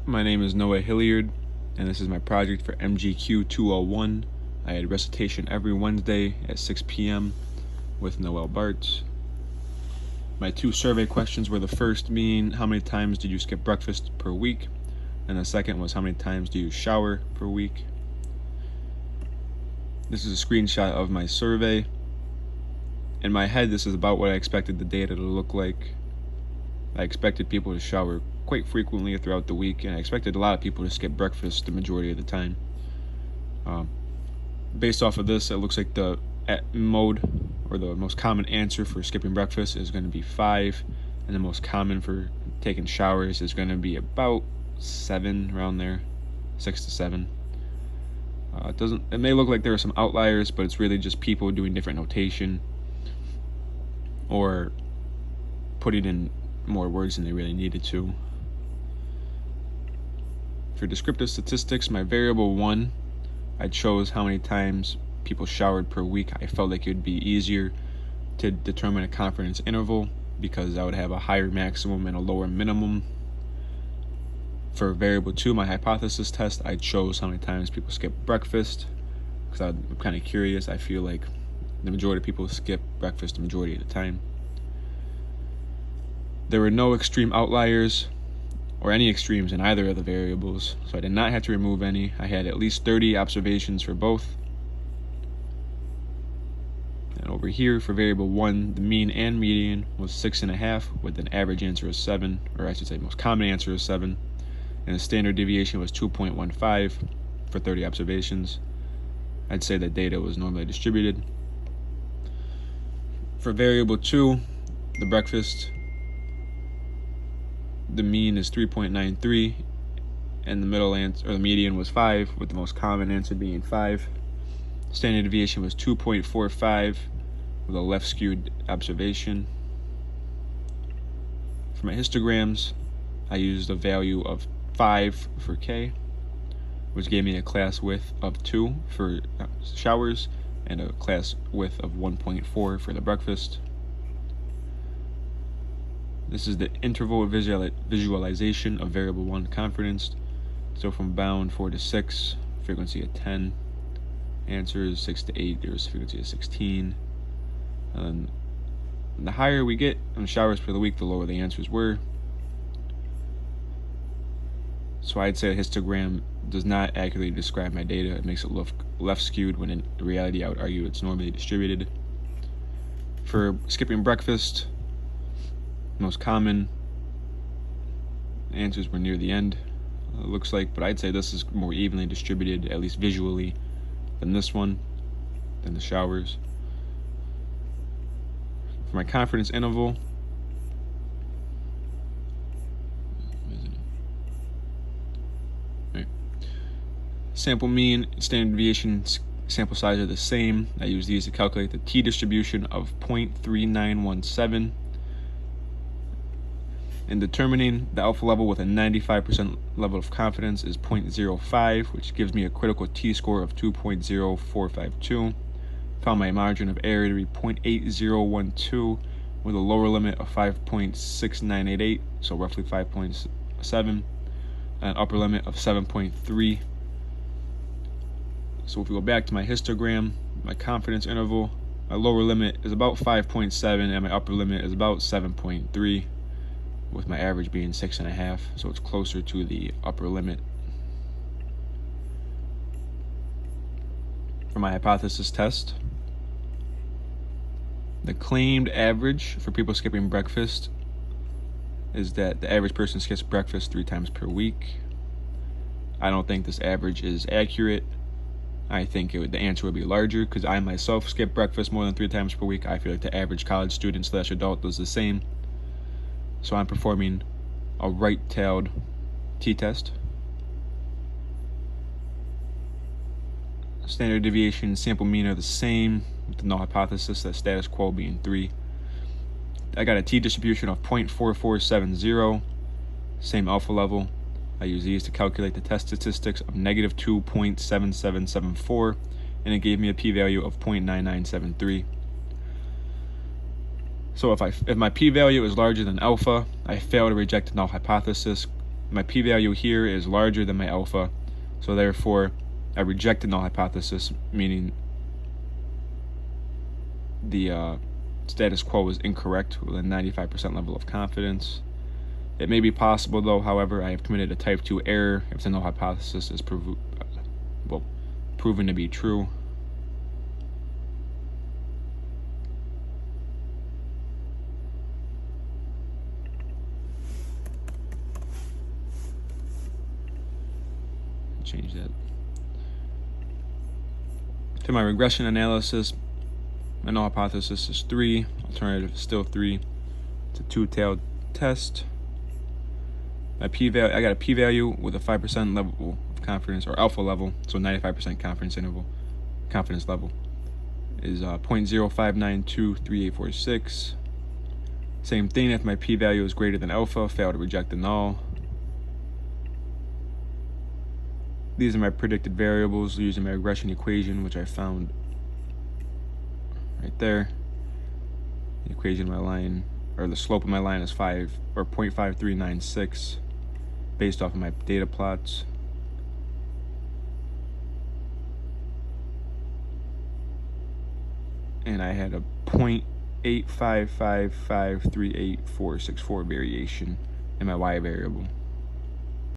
My name is Noah Hilliard, and this is my project for MGQ 201. I had recitation every Wednesday at 6 p.m. with Noel Bartz. My two survey questions were the first being, how many times did you skip breakfast per week? And the second was, how many times do you shower per week? This is a screenshot of my survey. In my head, this is about what I expected the data to look like. I expected people to shower quite frequently throughout the week, and I expected a lot of people to skip breakfast the majority of the time. Based off of this, it looks like the mode or the most common answer for skipping breakfast is going to be 5, and the most common for taking showers is going to be about 7, around there, 6 to 7. It may look like there are some outliers, but it's really just people doing different notation or putting in more words than they really needed to. For descriptive statistics, my variable 1, I chose how many times people showered per week. I felt like it would be easier to determine a confidence interval because I would have a higher maximum and a lower minimum. For variable 2, my hypothesis test, I chose how many times people skip breakfast because I'm kind of curious. I feel like the majority of people skip breakfast the majority of the time. There were no extreme outliers or any extremes in either of the variables, so I did not have to remove any. I had at least 30 observations for both. And over here for variable 1, the mean and median was 6.5 with an average answer of 7, or I should say most common answer of 7, and the standard deviation was 2.15 for 30 observations. I'd say that data was normally distributed. For variable 2, the breakfast, the mean is 3.93, and the middle answer, or the median, was 5, with the most common answer being 5. Standard deviation was 2.45 with a left skewed observation. For my histograms, I used a value of 5 for K, which gave me a class width of 2 for showers and a class width of 1.4 for the breakfast. This is the interval visualization of variable 1 confidence. So from bound 4 to 6, frequency of 10. Answers 6 to 8, there's frequency of 16. And the higher we get on showers per the week, the lower the answers were. So I'd say a histogram does not accurately describe my data. It makes it look left skewed when in reality I would argue it's normally distributed. For skipping breakfast, most common answers were near the end, it looks like, but I'd say this is more evenly distributed, at least visually, than this one, than the showers. For my confidence interval, sample mean, standard deviation, sample size are the same. I use these to calculate the t-distribution of 0.3917. In determining the alpha level with a 95% level of confidence is 0.05, which gives me a critical t-score of 2.0452. Found my margin of error to be 0.8012 with a lower limit of 5.6988, so roughly 5.7, and an upper limit of 7.3. So if we go back to my histogram, my confidence interval, my lower limit is about 5.7 and my upper limit is about 7.3, with my average being 6.5, so it's closer to the upper limit. For my hypothesis test, the claimed average for people skipping breakfast is that the average person skips breakfast 3 times per week. I don't think this average is accurate. I think the answer would be larger because I myself skip breakfast more than 3 times per week. I feel like the average college student / adult does the same. So I'm performing a right-tailed t-test. Standard deviation and sample mean are the same, with the null hypothesis, that status quo being 3. I got a t-distribution of 0.4470, same alpha level. I use these to calculate the test statistics of negative 2.7774, and it gave me a p-value of 0.9973. So if my p-value is larger than alpha, I fail to reject the null hypothesis, my p-value here is larger than my alpha, so therefore I reject the null hypothesis, meaning the status quo is incorrect with a 95% level of confidence. It may be possible, though, however, I have committed a type 2 error if the null hypothesis is proven to be true. Change that. To my regression analysis, my null hypothesis is 3, alternative is still 3. It's a two-tailed test. My p-value, I got a p-value with a 5% level of confidence, or alpha level, so 95% confidence level is 0.05923846. Same thing, if my p-value is greater than alpha, fail to reject the null. These are my predicted variables using my regression equation, which I found right there. The equation of my line, or the slope of my line, is 0.5396 based off of my data plots. And I had a 0.855538464 variation in my y variable.